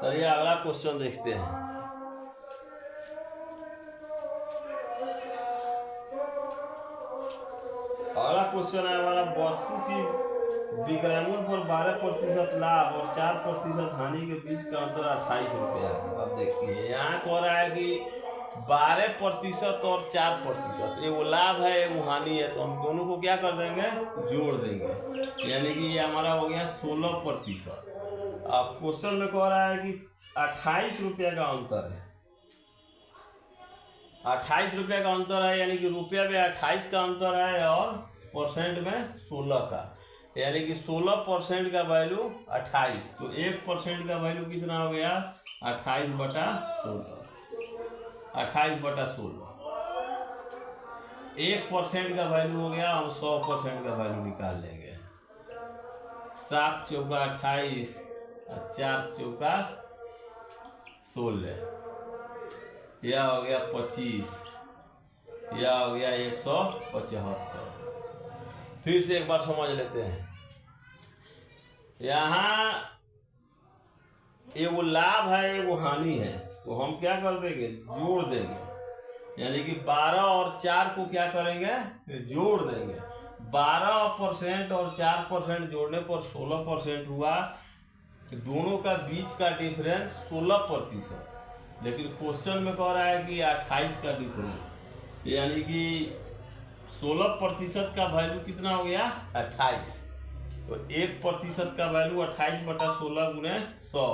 चलिए अगला क्वेश्चन देखते हैं। अगला क्वेश्चन है हमारा, वस्तु की विक्रय मूल्य पर 12% लाभ और 4% हानि के बीच का अंतर 28 रुपया है। अब देखिए यहाँ कह रहा है कि 12% और 4%, एगो लाभ है एगो हानि है, तो हम दोनों को क्या कर देंगे, जोड़ देंगे, यानी कि ये हमारा हो गया 16%। अब क्वेश्चन में कह रहा है कि 28 रुपया का अंतर है, 28 रुपया का अंतर है, यानी कि रुपया में 28 का अंतर है और परसेंट में 16 का, यानी कि 16% का वैल्यू 28, तो 1% का वैल्यू कितना हो गया, 28/16, 28/16। 1% का वैल्यू हो गया, हम 100% का वैल्यू निकाल लेंगे। 7 चौका 28, 4 चौका 16, यह हो गया 25, यह हो गया 175। फिर से एक बार समझ लेते हैं। यहाँ एगो लाभ है एगो हानि है, तो हम क्या कर देंगे, जोड़ देंगे, यानी कि 12 और 4 को क्या करेंगे, जोड़ देंगे। 12% और 4% जोड़ने पर 16% हुआ, दोनों का बीच का डिफरेंस 16%, लेकिन क्वेश्चन में कह रहा है कि 28 का डिफरेंस, यानी कि 16% का वैल्यू कितना हो गया, 28, तो 1% का वैल्यू 28/16 गुने 100,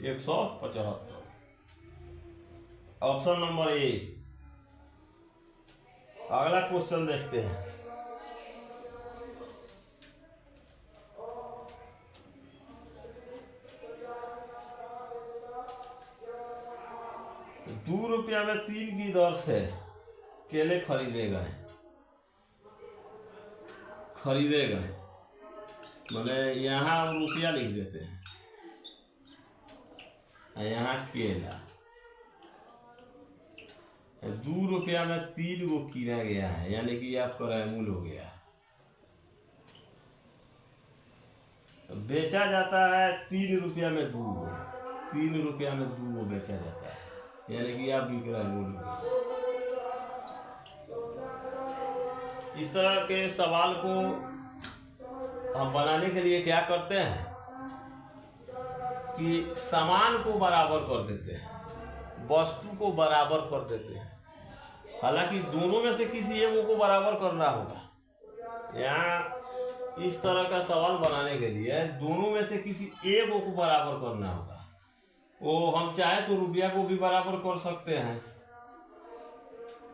175। Option number A. अगला क्वेश्चन देखते हैं। ₹2 में 3 की दर से केले खरीदे गए, मैंने यहाँ हम रुपया लिख देते हैं, यहाँ केला। ₹2 में 3 को कीना गया है, यानी कि आपका क्रयमूल हो गया। बेचा जाता है ₹3 में 2 को, ₹3 में 2 को बेचा जाता है, यानी कि आप विक्रय मूल्य हो गया। इस तरह के सवाल को हम बनाने के लिए क्या करते हैं कि सामान को बराबर कर देते हैं, वस्तु को बराबर कर देते हैं। हालांकि दोनों में से किसी एक को बराबर करना होगा। यहाँ इस तरह का सवाल बनाने के लिए दोनों में से किसी एक को बराबर करना होगा। वो हम चाहे तो रुपया को भी बराबर कर सकते हैं,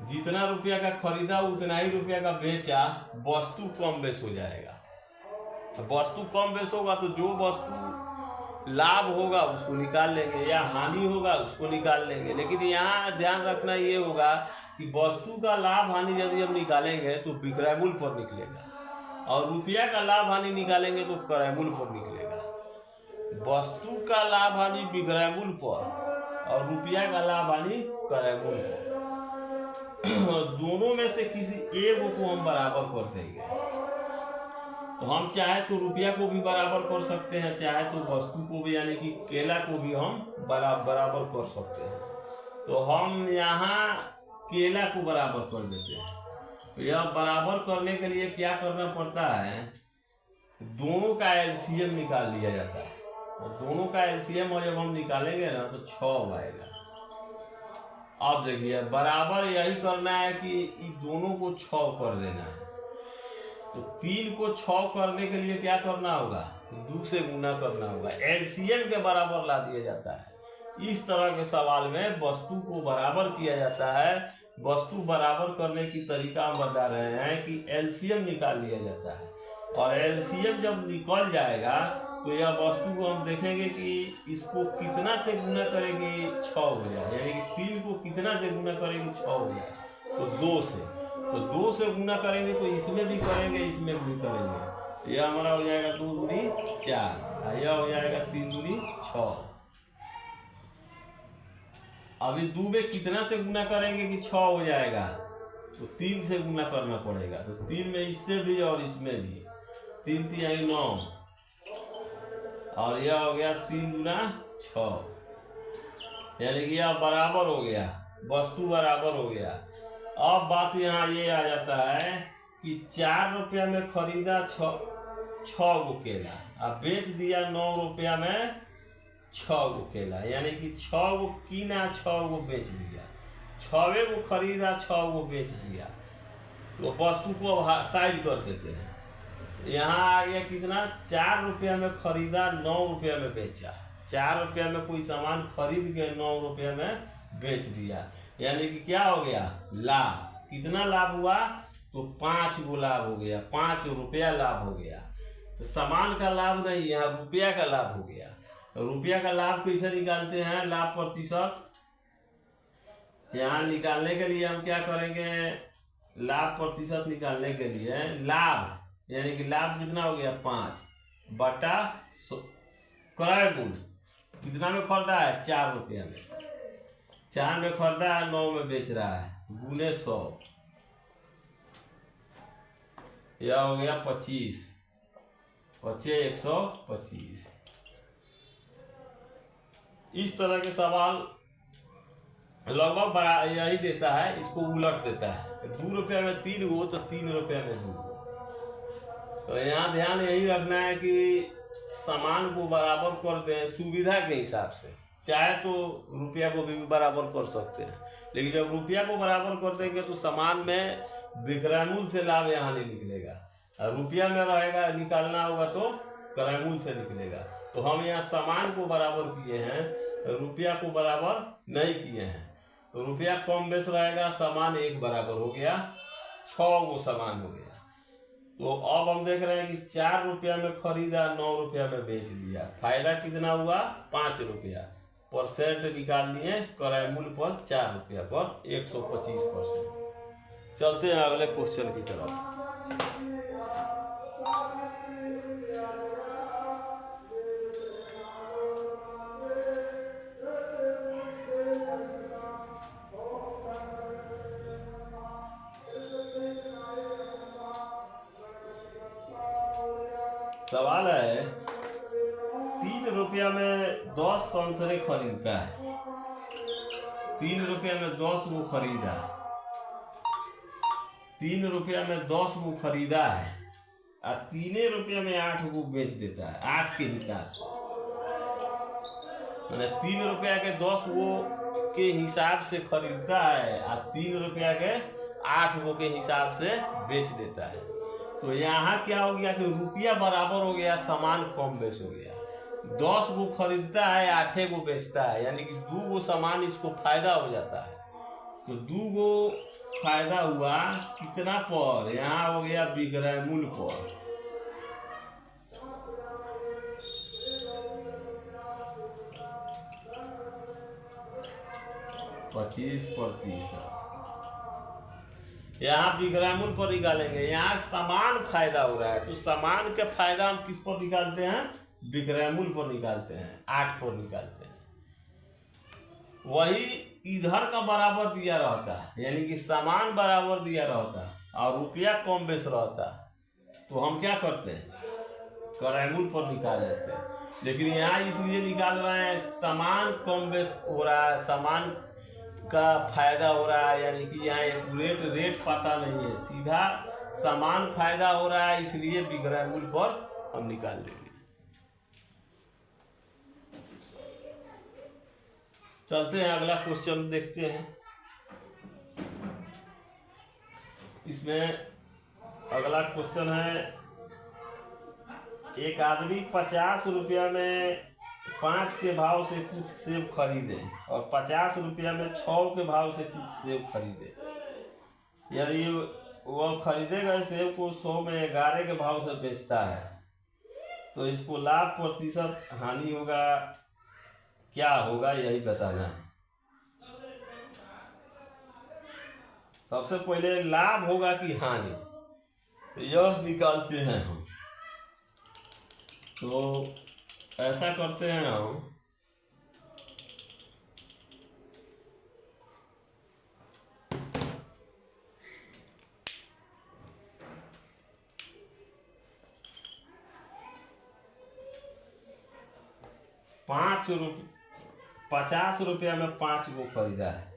जितना रुपया का खरीदा उतना ही रुपया का बेचा, वस्तु कम बेच हो जाएगा। वस्तु कम बेच होगा तो जो वस्तु लाभ होगा उसको निकाल लेंगे या हानि होगा उसको निकाल लेंगे। लेकिन यहाँ ध्यान रखना ये होगा कि वस्तु का लाभ हानि यदि हम निकालेंगे तो विक्रय मूल्य पर निकलेगा, और रुपया का लाभ हानि निकालेंगे तो क्रय मूल्य पर निकलेगा। वस्तु का लाभ हानि विक्रय मूल्य पर और रुपया का लाभ हानि क्रय मूल्य पर। दोनों में से किसी एक को हम बराबर कर देंगे। तो हम चाहे तो रुपया को भी बराबर कर सकते हैं, चाहे तो वस्तु को भी यानी कि केला को भी हम बराबर कर सकते हैं। तो हम यहाँ केला को बराबर कर देते हैं। तो यह बराबर करने के लिए क्या करना पड़ता है, दोनों का एलसीएम निकाल लिया जाता है। और दोनों का एलसीएम और जब हम निकालेंगे ना तो 6 आएगा। अब देखिए बराबर यही करना है कि इन दोनों को 6 कर देना है। तो 3 को 6 करने के लिए क्या करना होगा, 2 से गुना करना होगा। एलसीएम के बराबर ला दिया जाता है। इस तरह के सवाल में वस्तु को बराबर किया जाता है। वस्तु बराबर करने की तरीका हम बता रहे हैं कि एलसीएम निकाल लिया जाता है, और एलसीएम जब निकल जाएगा तो यह वस्तु को हम देखेंगे कि इसको कितना से गुना करेंगे 6 हो जाए, यानी कि 3 को कितना से गुना करेंगे 6 हो जाए, तो 2 से। तो 2 से गुना करेंगे तो इसमें भी करेंगे इसमें भी करेंगे। यह हमारा हो जाएगा 2 दूनी 4, यह हो जाएगा 3 दूनी 6। अभी 2 में कितना से गुना करेंगे कि 6 हो जाएगा, तो 3 से गुना करना पड़ेगा। तो 3 में इससे भी और इसमें भी, 3 3 9, और यह हो गया 3 गुना 6, यानी कि यह बराबर हो गया, वस्तु बराबर हो गया। अब बात यहाँ ये आ जाता है कि 4 रुपया में खरीदा 6 गो केला, अब बेच दिया 9 रुपया में 6 गो केला, यानी कि 6 गो कीना 6 गो बेच दिया। 6 गो खरीदा 6 गो बेच दिया। तो वस्तु को अब साइड कर देते हैं। यहाँ आ गया कितना, 4 रुपया में खरीदा 9 रुपया में बेचा। 4 रुपया में कोई सामान खरीद के 9 रुपया में बेच दिया, यानी कि क्या हो गया, लाभ। कितना लाभ हुआ, तो 5 गो लाभ हो गया, 5 रुपया लाभ हो गया। तो सामान का लाभ नहीं, यहाँ रुपया का लाभ हो गया। तो रुपया का लाभ कैसे निकालते हैं, लाभ प्रतिशत। यहाँ निकालने के लिए हम क्या करेंगे, लाभ प्रतिशत निकालने के लिए लाभ यानी कि लाभ कितना हो गया 5 बटा क्रय मूल्य कितना में खरीदा है 4 रुपया में, 4 में खरीदा है 9 में बेच रहा है, गुने 100, यह हो गया 25, 25 125। इस तरह के सवाल लगभग यही देता है, इसको उलट देता है। 2 रुपया में 3 गो तो 3 रुपया में 2 गो। तो यहाँ ध्यान यही रखना है कि सामान को बराबर कर दें सुविधा के हिसाब से। चाहे तो रुपया को भी बराबर कर सकते हैं, लेकिन जब रुपया को बराबर कर देंगे तो सामान में विक्रय मूल्य से लाभ यहाँ नहीं निकलेगा, और रुपया में रहेगा निकालना होगा तो क्रय मूल्य से निकलेगा। तो हम यहाँ सामान को बराबर किए हैं, रुपया को बराबर नहीं किए हैं। तो रुपया कम बेच रहेगा, सामान एक बराबर हो गया, 6 गो सामान हो गया। तो अब हम देख रहे हैं कि 4 रुपया में खरीदा 9 रुपया में बेच दिया, फायदा कितना हुआ 5 रुपया। परसेंट निकाल लिए क्रय मूल्य पर 4 रुपया पर 125%। चलते हैं अगले क्वेश्चन की तरफ। सवाल है 3 रुपया में 10 संतरे खरीदता है, 3 रुपया में 10 गो खरीदा, 3 रुपया में 10 गो खरीदा है, और 3 रुपया में 8 गो बेच देता है 8 के हिसाब से। मैंने 3 रुपया के 10 गो के हिसाब से खरीदता है और 3 रुपया के 8 गो के हिसाब से बेच देता है। तो यहाँ क्या हो गया कि रुपया बराबर हो गया, सामान कम बेच हो गया। 10 गो खरीदता है, 8 गो बेचता है, यानी कि 2 गो सामान इसको फायदा हो जाता है। तो 2 गो फायदा हुआ कितना पर, यहाँ हो गया विक्रय मूल्य पर। 25%। यहाँ विक्रय मूल्य पर निकालेंगे, यहाँ समान फायदा हो रहा है, तो समान का फायदा हम किस पर निकालते हैं, विक्रय मूल्य पर निकालते हैं, 8 पर निकालते हैं। वही इधर का बराबर दिया रहता है, यानी कि सामान बराबर दिया रहता और रुपया कम बेच रहता, तो हम क्या करते हैं, क्रय मूल्य पर निकाल लेते हैं। लेकिन यहाँ इसलिए निकाल रहे हैं सामान कम बेच हो रहा है, सामान का फायदा हो रहा है, यानी कि यहाँ एक्यूरेट रेट पता नहीं है, सीधा सामान फायदा हो रहा है, इसलिए विक्रय मूल्य पर हम निकाल लेंगे। चलते हैं अगला क्वेश्चन देखते हैं। इसमें अगला क्वेश्चन है, एक आदमी 50 रुपया में 5 के भाव से कुछ सेब खरीदे और 50 रुपया में 6 के भाव से कुछ सेब खरीदे। यदि वह खरीदे गए सेब को 100 में 11 के भाव से बेचता है, तो इसको लाभ प्रतिशत हानि होगा, क्या होगा यही बताना है। सबसे पहले लाभ होगा कि हानि, यह निकालते हैं हम। तो ऐसा करते हैं हम, ₹50 में 5 गो खरीदा है,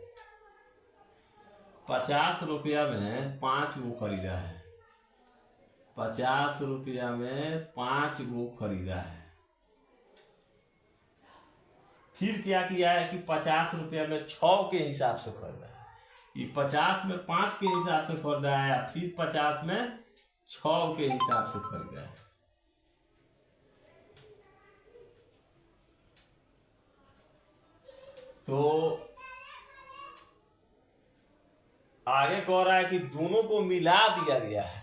50 रुपया में 5 गो खरीदा है, 50 रुपया में 5 गो खरीदा है। फिर क्या किया है कि 50 रुपया में 6 के हिसाब से खरीदा है, ये 50 में 5 के हिसाब से खरीदा है, फिर 50 में 6 के हिसाब से खरीदा है। तो आगे कह रहा है कि दोनों को मिला दिया गया है,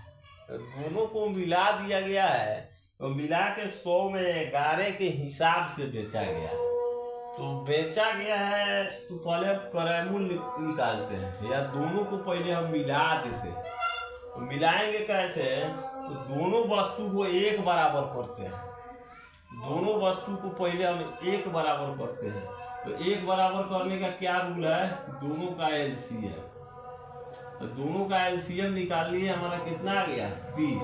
दोनों को मिला दिया गया है, तो मिला के 100 में 11 के हिसाब से बेचा गया। तो बेचा गया है, तो पहले क्रय मूल्य निकालते हैं, या दोनों को पहले हम मिला देते हैं। तो मिलाएंगे कैसे, तो दोनों वस्तु को एक बराबर करते हैं, दोनों वस्तु को पहले हम एक बराबर करते हैं। तो एक बराबर करने का क्या रूल है, दोनों का एलसीएम। तो दोनों का एलसीएम निकाल लिए, हमारा कितना आ गया 30।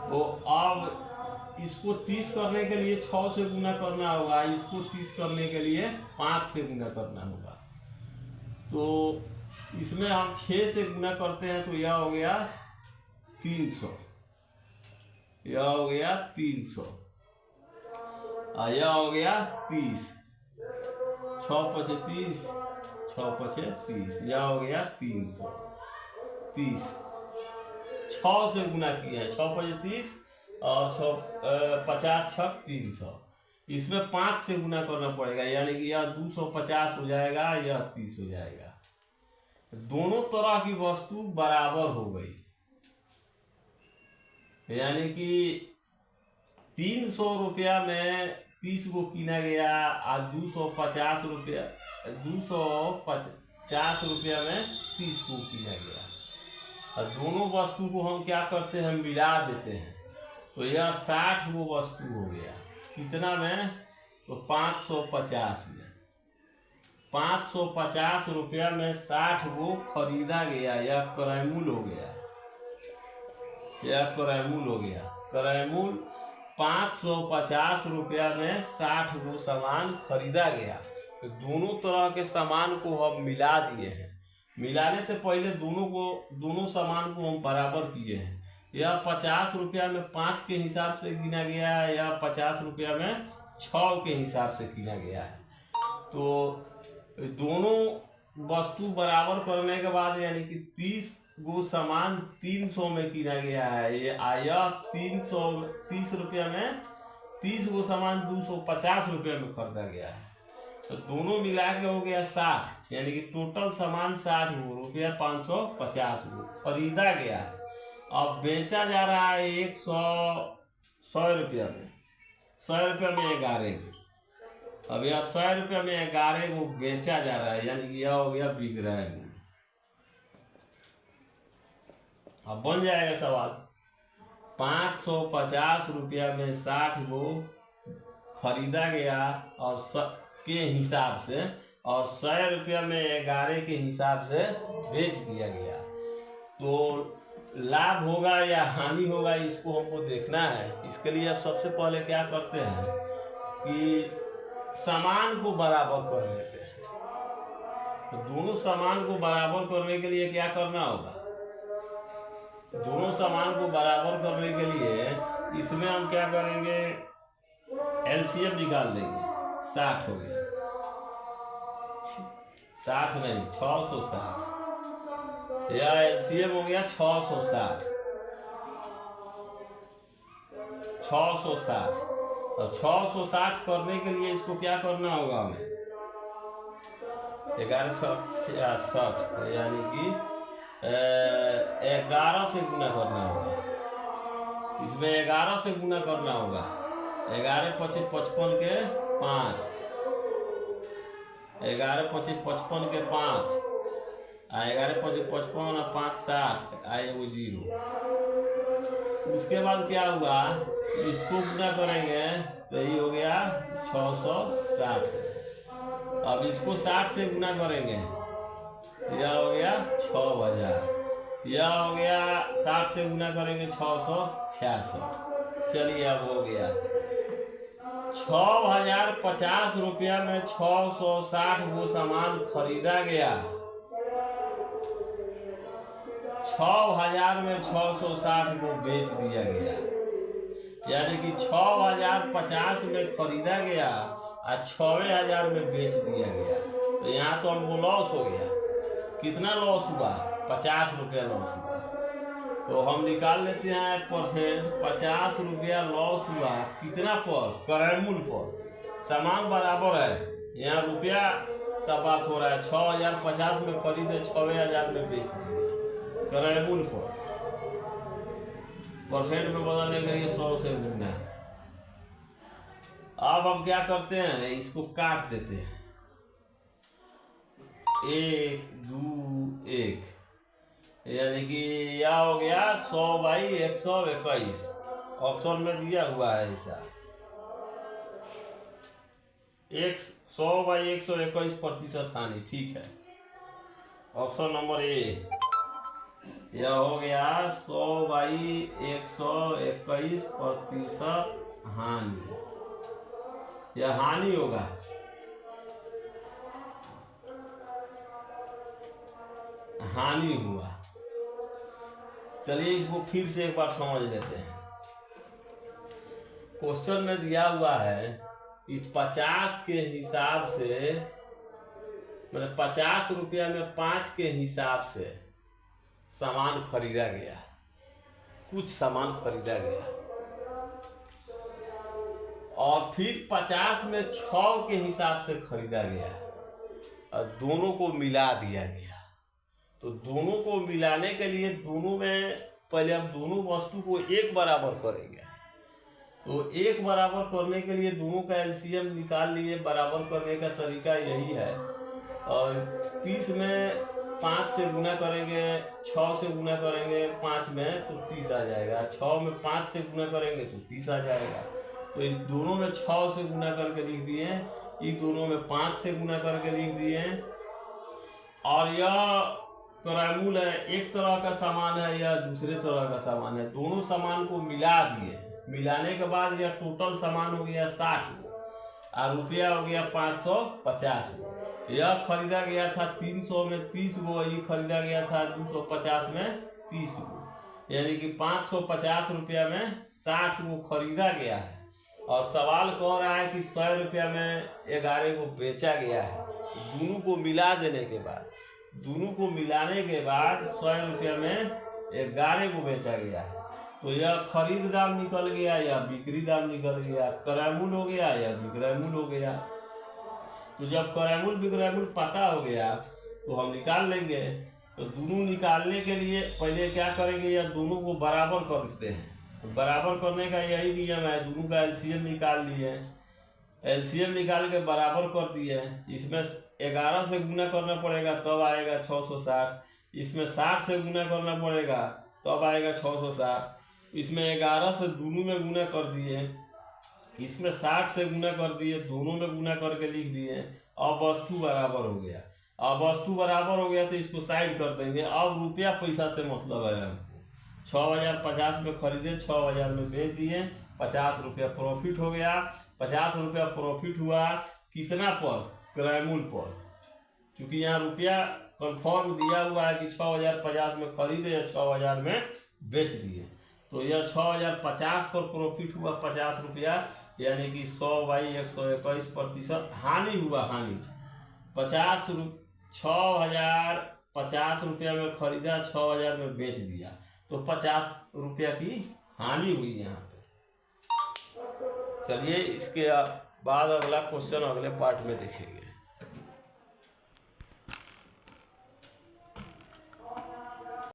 तो अब इसको 30 करने के लिए 6 से गुना करना होगा, इसको 30 करने के लिए 5 से गुना करना होगा। तो इसमें हम 6 से गुना करते हैं, तो यह हो गया 300, यह हो गया 300, और यह हो गया 30, 6 पचे 30, 6 पचे 30, यह हो गया 330। 6 से गुना किया है, 6 पचे 30 और 50 छक 300। इसमें 5 से गुना करना पड़ेगा, यानी कि यह 250 हो जाएगा, यह 30 हो जाएगा। दोनों तरह की वस्तु बराबर हो गई, यानी कि 300 रुपया में 30 को किना गया और 250 रुपया 250 रुपया में 30 को किना गया। और दोनों वस्तु को हम क्या करते हैं, मिला देते हैं। तो यह 60 वो वस्तु हो गया, कितना में, तो 550 में। 550 रुपया में 60 वो खरीदा गया, यह क्रय मूल्य हो गया, यह क्रय मूल्य हो गया। क्रय मूल्य 550 रुपया में 60 वो सामान खरीदा गया। तो दोनों तरह के सामान को हम मिला दिए हैं। मिलाने से पहले दोनों सामान को हम बराबर किए हैं। यह 50 रुपया में 5 के हिसाब से गिना गया है, या 50 रुपया में 6 के हिसाब से गिना गया है। तो दोनों वस्तु बराबर करने के बाद, यानी कि 30 वो सामान 300 में किना गया है। ये आया 330 रुपया में 30 गो सामान 250 रुपया में खरीदा गया है। तो दोनों मिला के हो गया 60, यानी कि टोटल सामान 60 गो रुपया 550 गो खरीदा गया है। अब बेचा जा रहा है 100 रुपया में, 100 रुपया में 11 गो। अब यह 100 रुपया में 11 गो बेचा जा रहा है, यानी कि यह हो गया विक्रय मूल्य। अब बन जाएगा सवाल, 550 रुपया में 60 गो खरीदा गया और के हिसाब से, और 100 रुपया में 11 के हिसाब से बेच दिया गया। तो लाभ होगा या हानि होगा, इसको हमको देखना है। इसके लिए अब सबसे पहले क्या करते हैं कि सामान को बराबर कर लेते हैं। तो दोनों सामान को बराबर करने के लिए क्या करना होगा, दोनों सामान को बराबर करने के लिए इसमें हम क्या करेंगे, एलसीएम निकाल देंगे। 60 हो गया, 60 नहीं 660, यह एलसीएम हो गया 660। 660 और 660 करने के लिए इसको क्या करना होगा हमें, 1160 यानी कि 11 से गुना करना होगा। इसमें 11 से गुना करना होगा। 11 पच्चीस 55 के 5, 11 पच्चीस 55 के 5, 11 पच्चीस 55 और 5 60, आए वो 0। उसके बाद क्या हुआ, इसको गुना करेंगे तो ये हो गया 660। अब इसको 60 से गुना करेंगे, यह हो गया 6000। यह हो गया 60 से गुना करेंगे 666। चलिए अब हो गया 6050 रुपया में 660 गो सामान खरीदा गया। 6000 में 660 को बेच दिया गया, यानी कि 6050 में खरीदा गया और 6000 में बेच दिया गया। तो यहाँ तो हमको लॉस हो गया। कितना लॉस हुआ, 50 रुपया लॉस हुआ। तो हम निकाल लेते हैं परसेंट। 50 रुपया लॉस हुआ कितना पर, क्रय मूल्य पर। सामान बराबर है, यहाँ रुपया का बात हो रहा है। 6050 में खरीदे, 6000 में बेच दिए क्रय मूल्य पर। परसेंट में बदलने के लिए 100 से गुना। अब हम क्या करते हैं, इसको काट देते हैं। 1 2 1, यानी कि यह हो गया 100/121। ऑप्शन में दिया हुआ है ऐसा, 100/121% हानि। ठीक है, ऑप्शन नंबर ए। यह हो गया 100/121% हानि। यह हानि होगा। हानि हुआ। चलिए इसको फिर से एक बार समझ लेते हैं। क्वेश्चन में दिया हुआ है कि 50 के हिसाब से, मतलब 50 रुपया में 5 के हिसाब से सामान खरीदा गया। कुछ सामान खरीदा गया और फिर 50 में 6 के हिसाब से खरीदा गया और दोनों को मिला दिया गया। तो दोनों को मिलाने के लिए दोनों में पहले हम दोनों वस्तु को एक बराबर करेंगे। तो एक बराबर करने के लिए दोनों का एलसीएम निकाल लिए। बराबर करने का तरीका यही है। और 30 में 5 से गुना करेंगे, 6 से गुना करेंगे 5 में तो 30 आ जाएगा। 6 में 5 से गुना करेंगे तो 30 आ जाएगा। तो इस दोनों में 6 से गुना करके लिख दिए, इन दोनों में 5 से गुना करके लिख दिए। और यह क्रय मूल्य है, एक तरह का सामान है या दूसरे तरह का सामान है। दोनों सामान को मिला दिए। मिलाने के बाद यह टोटल सामान हो गया 60 गो और रुपया हो गया 550 गो। यह खरीदा गया था 300 में 30 गो, ये खरीदा गया था 250 में 30 गो, यानी कि 550 रुपया में 60 गो खरीदा गया है। और सवाल कह रहा है कि 100 रुपया में 11 को बेचा गया है। दोनों को मिला देने के बाद दोनों को मिलाने के बाद 100 रुपया में 11 को बेचा गया है। तो यह खरीद दाम निकल गया या बिक्री दाम निकल गया, क्रय मूल्य हो गया या विक्रय मूल्य हो गया। तो जब क्रय मूल्य विक्रय मूल्य पता हो गया तो हम निकाल लेंगे। तो दोनों निकालने के लिए पहले क्या करेंगे, या दोनों को बराबर कर देते हैं। तो बराबर करने का यही नियम है, दोनों का एलसीएम निकाल लिए, एलसीएम निकाल के बराबर कर दिए। इसमें 11 से गुना करना पड़ेगा तब आएगा 660, इसमें 60 से गुना करना पड़ेगा तब आएगा 660, इसमें 11 से दोनों में गुना कर दिए, इसमें 60 से गुना कर दिए, दोनों में गुना करके लिख दिए। अब वस्तु बराबर हो गया। अब वस्तु बराबर हो गया तो इसको साइड कर देंगे। अब रुपया पैसा से मतलब है हमको। 6050 में खरीदे, 6000 में बेच दिए, 50 रुपया प्रॉफिट हो गया। 50 रुपया प्रॉफिट हुआ कितना पर, क्रय मूल्य पर। क्योंकि यहाँ रुपया कंफर्म दिया हुआ है कि 6050 में खरीदे या 6000 में बेच दिए। तो यह 6050 पर प्रॉफिट हुआ 50 रुपया, यानी कि 100/121% हानि हुआ। हानि 6050 रुपया में खरीदा, 6000 में बेच दिया, तो 50 रुपया की हानि हुई यहाँ पे। चलिए इसके बाद अगला क्वेश्चन अगले पार्ट में देखेंगे।